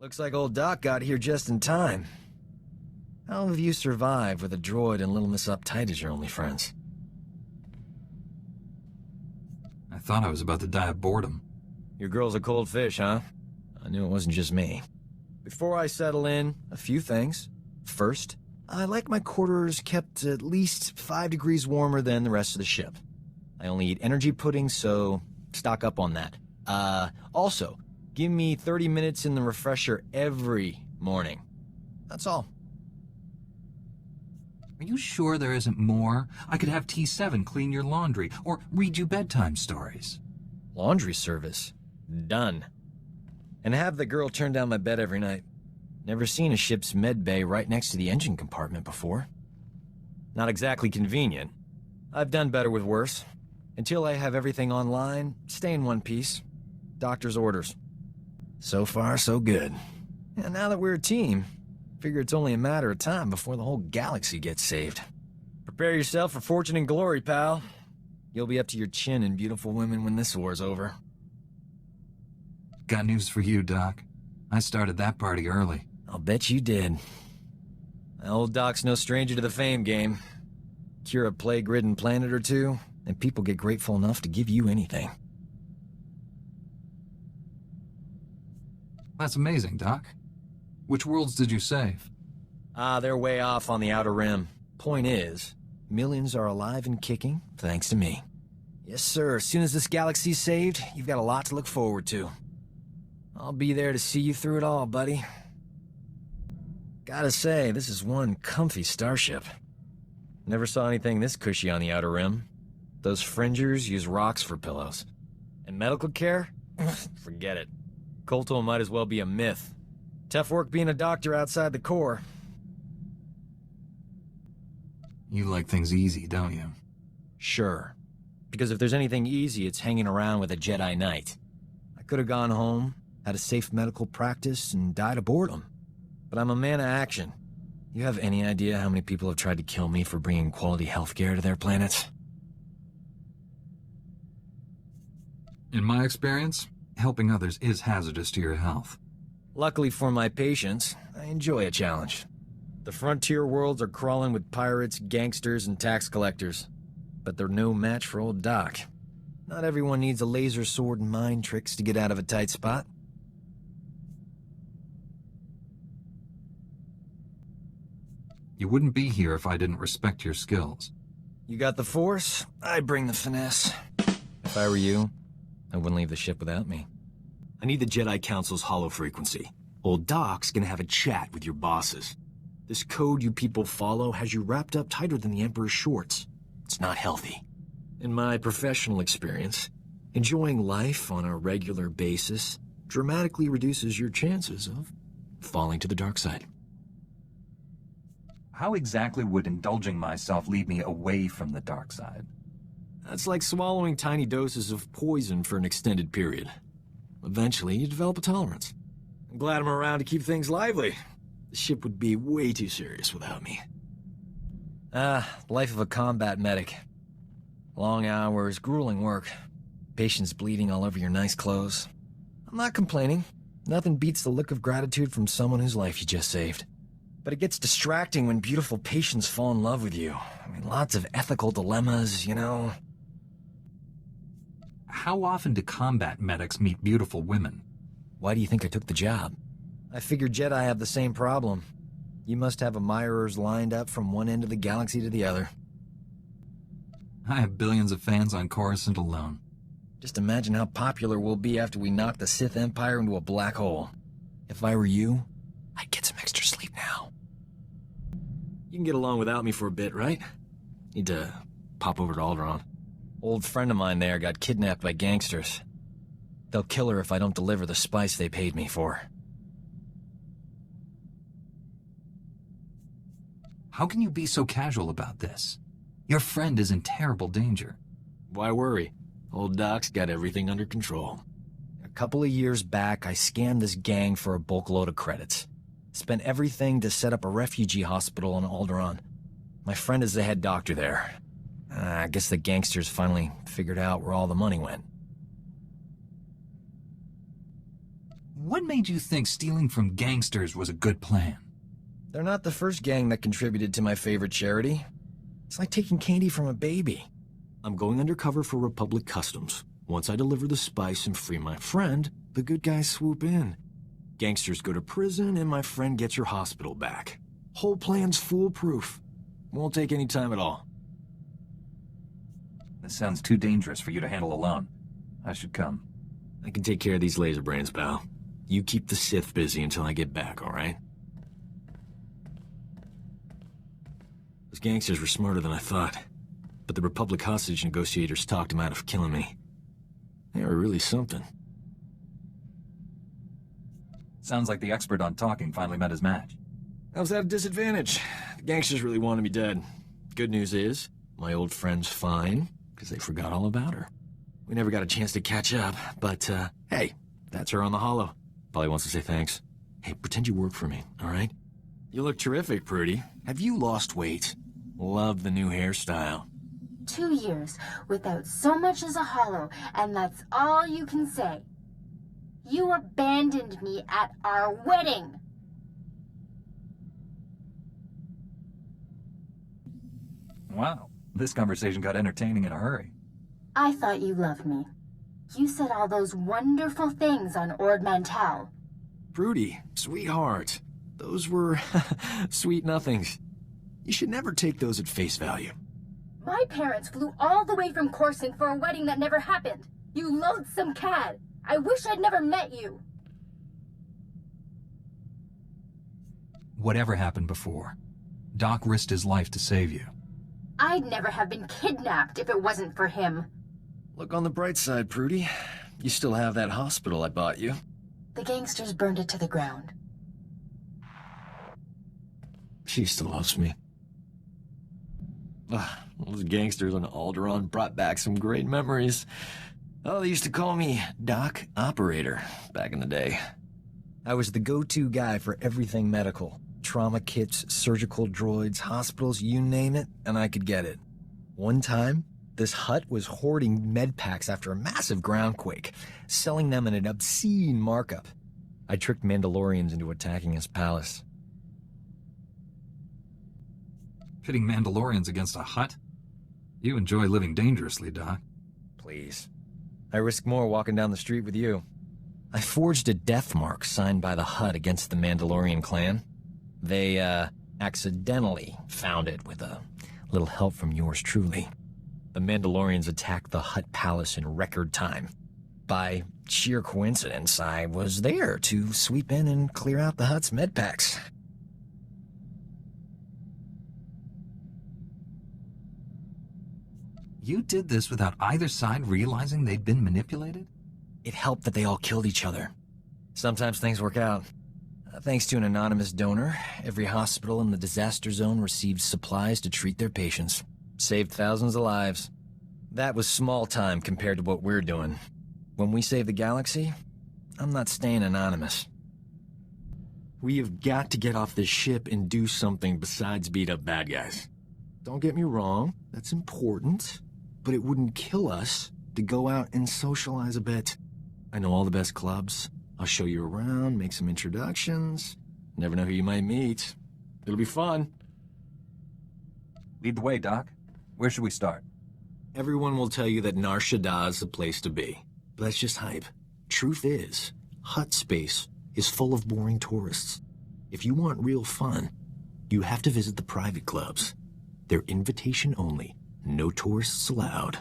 Looks like old Doc got here just in time. How have you survived with a droid and Little Miss Uptight as your only friends? I thought I was about to die of boredom. Your girl's a cold fish, huh? I knew it wasn't just me. Before I settle in, a few things. First, I like my quarters kept at least 5 degrees warmer than the rest of the ship. I only eat energy pudding, so stock up on that. Also, give me 30 minutes in the refresher every morning. That's all. Are you sure there isn't more? I could have T7 clean your laundry, or read you bedtime stories. Laundry service? Done. And have the girl turn down my bed every night. Never seen a ship's med bay right next to the engine compartment before. Not exactly convenient. I've done better with worse. Until I have everything online, stay in one piece. Doctor's orders. So far, so good. And now that we're a team, figure it's only a matter of time before the whole galaxy gets saved. Prepare yourself for fortune and glory, pal. You'll be up to your chin in beautiful women when this war's over. Got news for you, Doc. I started that party early. I'll bet you did. Old Doc's no stranger to the fame game. Cure a plague-ridden planet or two, and people get grateful enough to give you anything. That's amazing, Doc. Which worlds did you save? They're way off on the Outer Rim. Point is, millions are alive and kicking, thanks to me. Yes, sir. As soon as this galaxy's saved, you've got a lot to look forward to. I'll be there to see you through it all, buddy. Gotta say, this is one comfy starship. Never saw anything this cushy on the Outer Rim. Those fringers use rocks for pillows. And medical care? Forget it. Kolto might as well be a myth. Tough work being a doctor outside the Corps. You like things easy, don't you? Sure. Because if there's anything easy, it's hanging around with a Jedi Knight. I could have gone home, had a safe medical practice, and died of boredom. But I'm a man of action. You have any idea how many people have tried to kill me for bringing quality healthcare to their planets? In my experience, helping others is hazardous to your health. Luckily for my patients, I enjoy a challenge. The frontier worlds are crawling with pirates, gangsters, and tax collectors. But they're no match for old Doc. Not everyone needs a laser sword and mind tricks to get out of a tight spot. You wouldn't be here if I didn't respect your skills. You got the Force, I bring the finesse. If I were you, I wouldn't leave the ship without me. I need the Jedi Council's hollow frequency. Old Doc's gonna have a chat with your bosses. This code you people follow has you wrapped up tighter than the Emperor's shorts. It's not healthy. In my professional experience, enjoying life on a regular basis dramatically reduces your chances of falling to the dark side. How exactly would indulging myself lead me away from the dark side? That's like swallowing tiny doses of poison for an extended period. Eventually, you develop a tolerance. I'm glad I'm around to keep things lively. The ship would be way too serious without me. Life of a combat medic. Long hours, grueling work. Patients bleeding all over your nice clothes. I'm not complaining. Nothing beats the look of gratitude from someone whose life you just saved. But it gets distracting when beautiful patients fall in love with you. I mean, lots of ethical dilemmas, you know. How often do combat medics meet beautiful women? Why do you think I took the job? I figured Jedi have the same problem. You must have admirers lined up from one end of the galaxy to the other. I have billions of fans on Coruscant alone. Just imagine how popular we'll be after we knock the Sith Empire into a black hole. If I were you, I'd get some extra sleep now. You can get along without me for a bit, right? Need to pop over to Alderaan. Old friend of mine there got kidnapped by gangsters. They'll kill her if I don't deliver the spice they paid me for. How can you be so casual about this? Your friend is in terrible danger. Why worry? Old Doc's got everything under control. A couple of years back, I scammed this gang for a bulk load of credits. Spent everything to set up a refugee hospital on Alderaan. My friend is the head doctor there. I guess the gangsters finally figured out where all the money went. What made you think stealing from gangsters was a good plan? They're not the first gang that contributed to my favorite charity. It's like taking candy from a baby. I'm going undercover for Republic Customs. Once I deliver the spice and free my friend, the good guys swoop in. Gangsters go to prison and my friend gets her hospital back. Whole plan's foolproof. Won't take any time at all. This sounds too dangerous for you to handle alone. I should come. I can take care of these laser brains, pal. You keep the Sith busy until I get back, all right? Those gangsters were smarter than I thought, but the Republic hostage negotiators talked them out of killing me. They were really something. Sounds like the expert on talking finally met his match. I was at a disadvantage. The gangsters really wanted me dead. Good news is, my old friend's fine, because they forgot all about her. We never got a chance to catch up, but, hey, that's her on the holo. Probably wants to say thanks. Hey, pretend you work for me, all right? You look terrific, Prudy. Have you lost weight? Love the new hairstyle. 2 years without so much as a hollow, and that's all you can say. You abandoned me at our wedding. Wow, this conversation got entertaining in a hurry. I thought you loved me. You said all those wonderful things on Ord Mantell. Prudy, sweetheart. Those were sweet nothings. You should never take those at face value. My parents flew all the way from Coruscant for a wedding that never happened. You loathsome cad. I wish I'd never met you. Whatever happened before, Doc risked his life to save you. I'd never have been kidnapped if it wasn't for him. Look on the bright side, Prudy. You still have that hospital I bought you. The gangsters burned it to the ground. She still loves me. Those gangsters on Alderaan brought back some great memories. Oh, they used to call me Doc Operator back in the day. I was the go-to guy for everything medical. Trauma kits, surgical droids, hospitals, you name it, and I could get it. One time, this hut was hoarding med packs after a massive groundquake, selling them at an obscene markup. I tricked Mandalorians into attacking his palace. Pitting Mandalorians against a hut? You enjoy living dangerously, Doc. Please. I risk more walking down the street with you. I forged a death mark signed by the hut against the Mandalorian clan. They, accidentally found it with a little help from yours truly. The Mandalorians attacked the hut palace in record time. By sheer coincidence, I was there to sweep in and clear out the hut's med packs. You did this without either side realizing they'd been manipulated? It helped that they all killed each other. Sometimes things work out. Thanks to an anonymous donor, every hospital in the disaster zone received supplies to treat their patients. Saved thousands of lives. That was small time compared to what we're doing. When we save the galaxy, I'm not staying anonymous. We have got to get off this ship and do something besides beat up bad guys. Don't get me wrong, that's important, but it wouldn't kill us to go out and socialize a bit. I know all the best clubs. I'll show you around, make some introductions. Never know who you might meet. It'll be fun. Lead the way, Doc. Where should we start? Everyone will tell you that Nar Shaddad's the place to be. But that's just hype. Truth is, hut space is full of boring tourists. If you want real fun, you have to visit the private clubs. They're invitation only. No tourists allowed.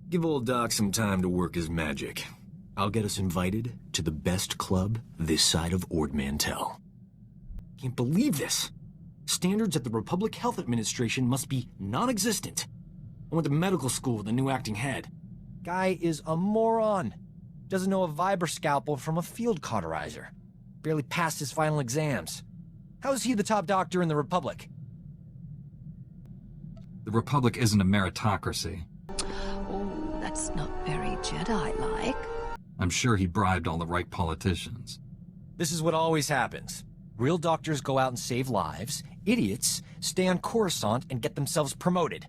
Give old Doc some time to work his magic. I'll get us invited to the best club this side of Ord Mantell. Can't believe this. Standards at the Republic Health Administration must be non-existent. I went to medical school with a new acting head. Guy is a moron. Doesn't know a vibra scalpel from a field cauterizer. Barely passed his final exams. How is he the top doctor in the Republic? The Republic isn't a meritocracy. Oh, that's not very Jedi-like. I'm sure he bribed all the right politicians. This is what always happens. Real doctors go out and save lives. Idiots stay on Coruscant and get themselves promoted.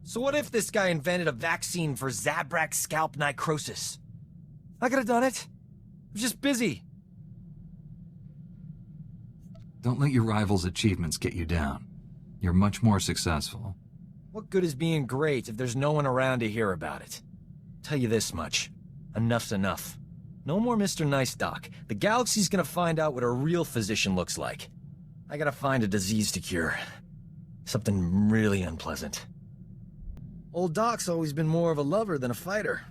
So what if this guy invented a vaccine for Zabrak scalp necrosis? I could have done it. I was just busy. Don't let your rival's achievements get you down. You're much more successful. What good is being great if there's no one around to hear about it? Tell you this much. Enough's enough. No more Mr. Nice Doc. The galaxy's gonna find out what a real physician looks like. I gotta find a disease to cure. Something really unpleasant. Old Doc's always been more of a lover than a fighter.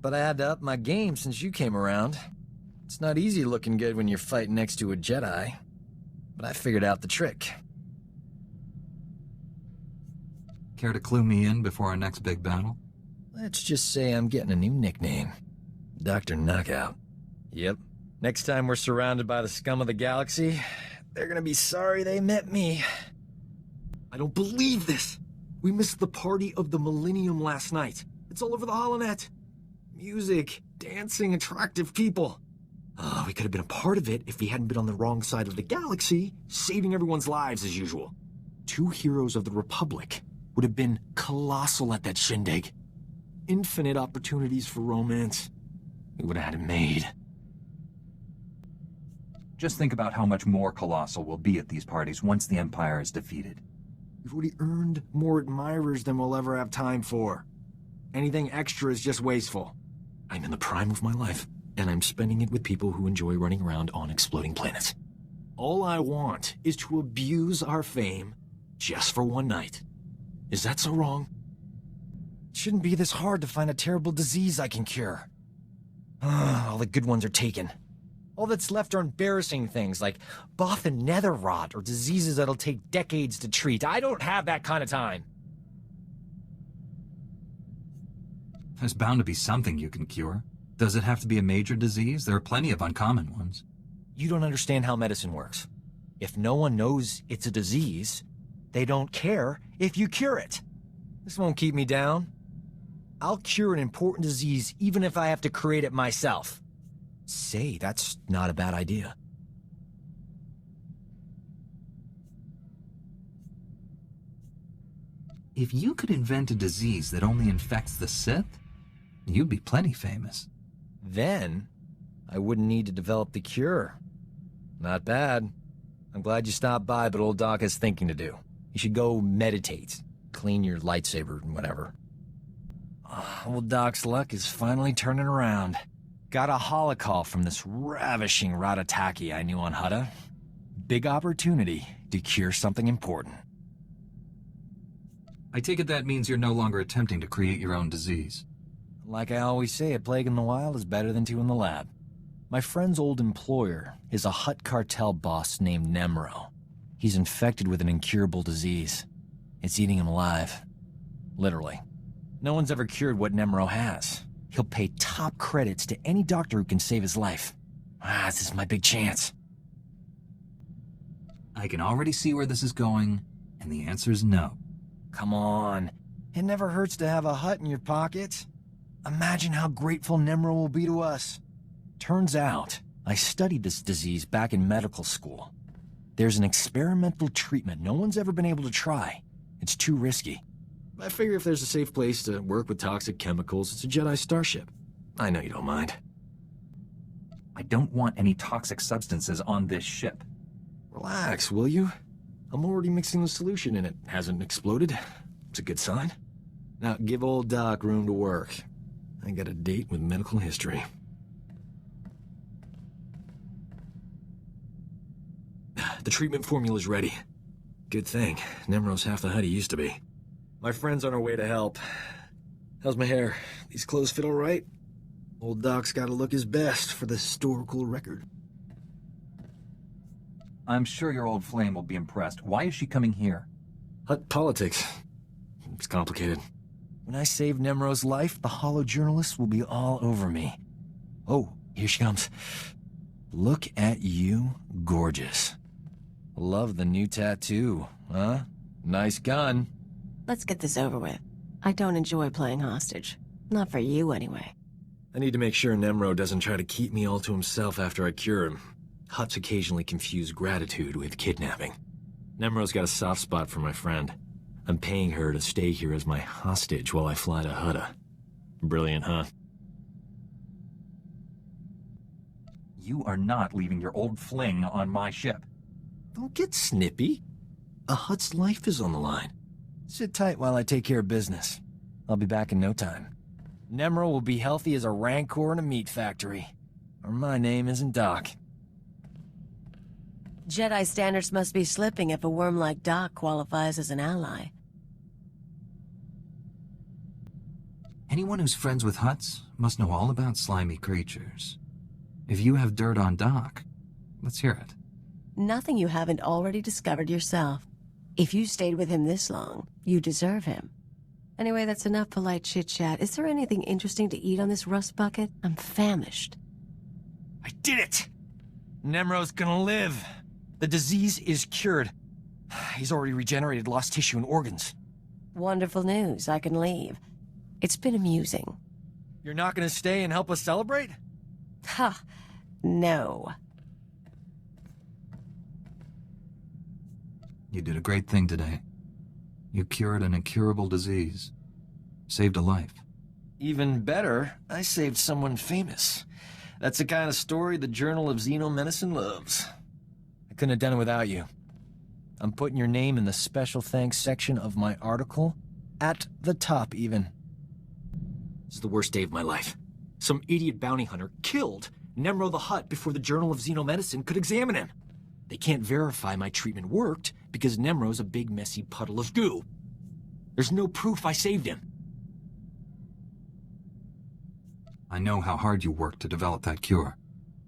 But I had to up my game since you came around. It's not easy looking good when you're fighting next to a Jedi. But I figured out the trick. Care to clue me in before our next big battle? Let's just say I'm getting a new nickname. Dr. Knockout. Yep. Next time we're surrounded by the scum of the galaxy, they're gonna be sorry they met me. I don't believe this! We missed the party of the Millennium last night. It's all over the holonet. Music, dancing, attractive people. Oh, we could have been a part of it if we hadn't been on the wrong side of the galaxy, saving everyone's lives as usual. 2 heroes of the Republic would have been colossal at that shindig. Infinite opportunities for romance. We would have had it made. Just think about how much more colossal we'll be at these parties once the Empire is defeated. We've already earned more admirers than we'll ever have time for. Anything extra is just wasteful. I'm in the prime of my life, and I'm spending it with people who enjoy running around on exploding planets. All I want is to abuse our fame just for one night. Is that so wrong? It shouldn't be this hard to find a terrible disease I can cure. All the good ones are taken. All that's left are embarrassing things like Bothan nether rot or diseases that'll take decades to treat. I don't have that kind of time. There's bound to be something you can cure. Does it have to be a major disease? There are plenty of uncommon ones. You don't understand how medicine works. If no one knows it's a disease, they don't care if you cure it. This won't keep me down. I'll cure an important disease even if I have to create it myself. Say, that's not a bad idea. If you could invent a disease that only infects the Sith, you'd be plenty famous. Then, I wouldn't need to develop the cure. Not bad. I'm glad you stopped by, but old Doc has thinking to do. You should go meditate, clean your lightsaber and whatever. Old Doc's luck is finally turning around. Got a holocall from this ravishing Ratataki I knew on Hutta. Big opportunity to cure something important. I take it that means you're no longer attempting to create your own disease. Like I always say, a plague in the wild is better than 2 in the lab. My friend's old employer is a Hutt cartel boss named nem'ro. He's infected with an incurable disease. It's eating him alive. Literally. No one's ever cured what nem'ro has. He'll pay top credits to any doctor who can save his life. This is my big chance. I can already see where this is going, and the answer is no. Come on. It never hurts to have a Hutt in your pocket. Imagine how grateful nem'ro will be to us. Turns out, I studied this disease back in medical school. There's an experimental treatment no one's ever been able to try. It's too risky. I figure if there's a safe place to work with toxic chemicals, it's a Jedi starship. I know you don't mind. I don't want any toxic substances on this ship. Relax, will you? I'm already mixing the solution and it hasn't exploded. It's a good sign. Now give old Doc room to work. I got a date with medical history. The treatment formula's ready. Good thing. nem'ro's half the Hutt he used to be. My friend's on her way to help. How's my hair? These clothes fit all right? Old Doc's gotta look his best for the historical record. I'm sure your old flame will be impressed. Why is she coming here? Hutt politics. It's complicated. When I save nem'ro's life, the holo journalists will be all over me. Oh, here she comes. Look at you, gorgeous. Love the new tattoo, huh? Nice gun. Let's get this over with. I don't enjoy playing hostage. Not for you, anyway. I need to make sure nem'ro doesn't try to keep me all to himself after I cure him. Hutts occasionally confuse gratitude with kidnapping. nem'ro's got a soft spot for my friend. I'm paying her to stay here as my hostage while I fly to Hutta. Brilliant, huh? You are not leaving your old fling on my ship. Don't get snippy. A Hutt's life is on the line. Sit tight while I take care of business. I'll be back in no time. Nem'ro will be healthy as a rancor in a meat factory. Or my name isn't Doc. Jedi standards must be slipping if a worm like Doc qualifies as an ally. Anyone who's friends with Hutts must know all about slimy creatures. If you have dirt on Doc, let's hear it. Nothing you haven't already discovered yourself. If you stayed with him this long, you deserve him. Anyway, that's enough polite chit-chat. Is there anything interesting to eat on this rust bucket? I'm famished. I did it! Nem'ro's gonna live. The disease is cured. He's already regenerated lost tissue and organs. Wonderful news. I can leave. It's been amusing. You're not gonna stay and help us celebrate? Ha! No. You did a great thing today. You cured an incurable disease. Saved a life. Even better, I saved someone famous. That's the kind of story the Journal of Xenomedicine loves. I couldn't have done it without you. I'm putting your name in the special thanks section of my article. At the top, even. This is the worst day of my life. Some idiot bounty hunter killed nem'ro the Hutt before the Journal of Xenomedicine could examine him. They can't verify my treatment worked because Nem'ro's a big messy puddle of goo. There's no proof I saved him. I know how hard you worked to develop that cure.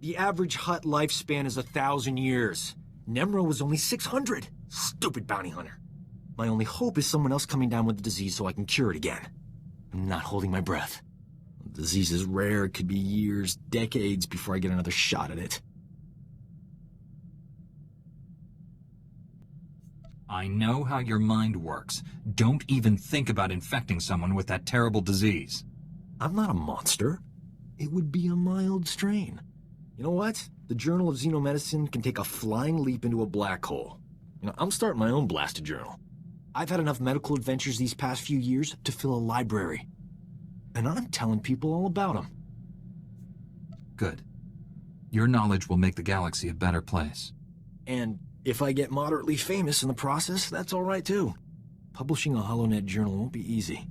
The average Hutt lifespan is 1,000 years. Nem'ro was only 600. Stupid bounty hunter. My only hope is someone else coming down with the disease so I can cure it again. I'm not holding my breath. The disease is rare. It could be years, decades before I get another shot at it. I know how your mind works. Don't even think about infecting someone with that terrible disease. I'm not a monster. It would be a mild strain. You know what? The Journal of Xenomedicine can take a flying leap into a black hole. I'm starting my own blasted journal. I've had enough medical adventures these past few years to fill a library. And I'm telling people all about them. Good. Your knowledge will make the galaxy a better place. And if I get moderately famous in the process, that's all right too. Publishing a HoloNet journal won't be easy.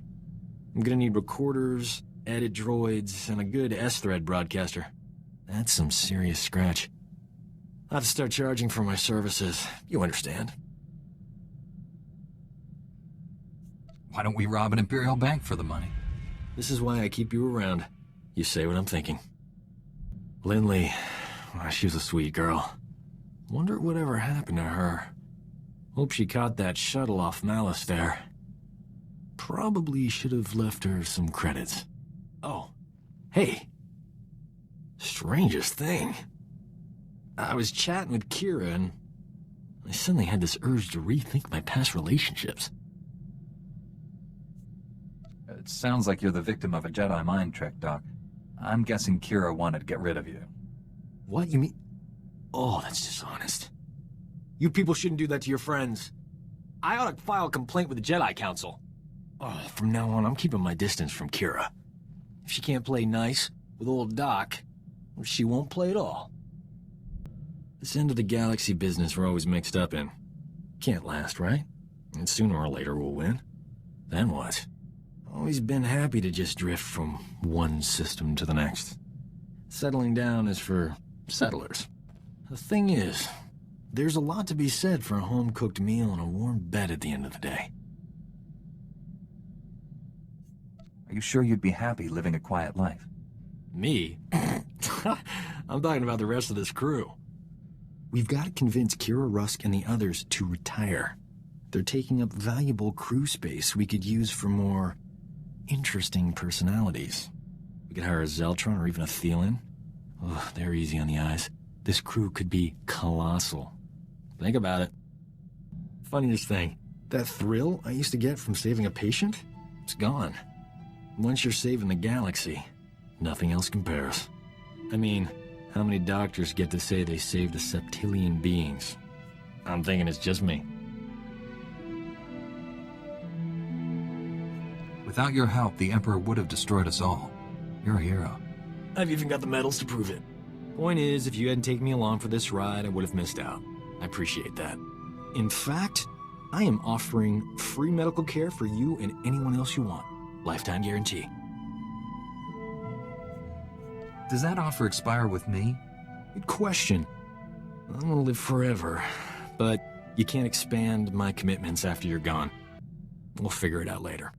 I'm gonna need recorders, edit droids, and a good S-thread broadcaster. That's some serious scratch. I'll have to start charging for my services. You understand. Why don't we rob an Imperial bank for the money? This is why I keep you around. You say what I'm thinking. Lindley, she was a sweet girl. Wonder whatever happened to her. Hope she caught that shuttle off Malice there. Probably should have left her some credits. Oh, hey. Strangest thing. I was chatting with Kira and I suddenly had this urge to rethink my past relationships. It sounds like you're the victim of a Jedi mind trick, Doc. I'm guessing Kira wanted to get rid of you. What, you mean? Oh, that's dishonest. You people shouldn't do that to your friends. I ought to file a complaint with the Jedi Council. Oh, from now on, I'm keeping my distance from Kira. If she can't play nice with old Doc, she won't play at all. This end of the galaxy business we're always mixed up in. Can't last, right? And sooner or later we'll win. Then what? Always been happy to just drift from one system to the next. Settling down is for settlers. The thing is, there's a lot to be said for a home-cooked meal and a warm bed at the end of the day. Are you sure you'd be happy living a quiet life? Me? I'm talking about the rest of this crew. We've got to convince Kira Rusk and the others to retire. They're taking up valuable crew space we could use for more interesting personalities. We could hire a Zeltron or even a Thelan. Ugh, they're easy on the eyes. This crew could be colossal. Think about it. Funniest thing, that thrill I used to get from saving a patient, it's gone. Once you're saving the galaxy, nothing else compares. I mean, how many doctors get to say they saved a septillion beings? I'm thinking it's just me. Without your help, the Emperor would have destroyed us all. You're a hero. I've even got the medals to prove it. Point is, if you hadn't taken me along for this ride, I would have missed out. I appreciate that. In fact, I am offering free medical care for you and anyone else you want. Lifetime guarantee. Does that offer expire with me? Good question. I want to live forever, but you can't expand my commitments after you're gone. We'll figure it out later.